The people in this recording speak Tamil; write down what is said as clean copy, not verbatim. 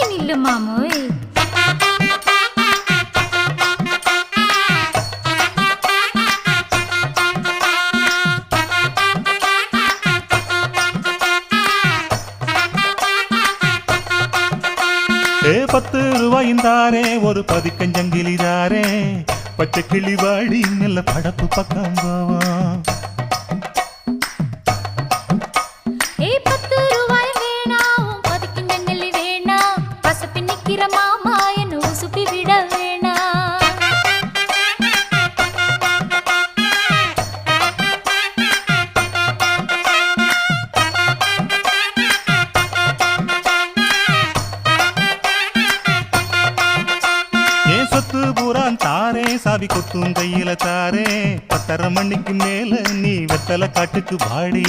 இல்ல மாமோய். ஏ 10 ரூபாயும் தாரே ஒரு பதிக்கஞ்சங்கிலி தாரே பச்சை கிளி வாடி நல்ல படப்பு பக்கம் போவோம். ஏய் 10 ரூபாய் வேணாம் பதிக்கஞ்சங்கிலி வேணாம் பசப்பி நிக்கிற மாமா என்ன உசுப்பி விட வேணாம். சொத்து பூரான் தாரே சாவி கொத்தும் கையில தாரே 10:30 மணிக்கு மேல நீ வெத்தலை காட்டுக்கு பாடி.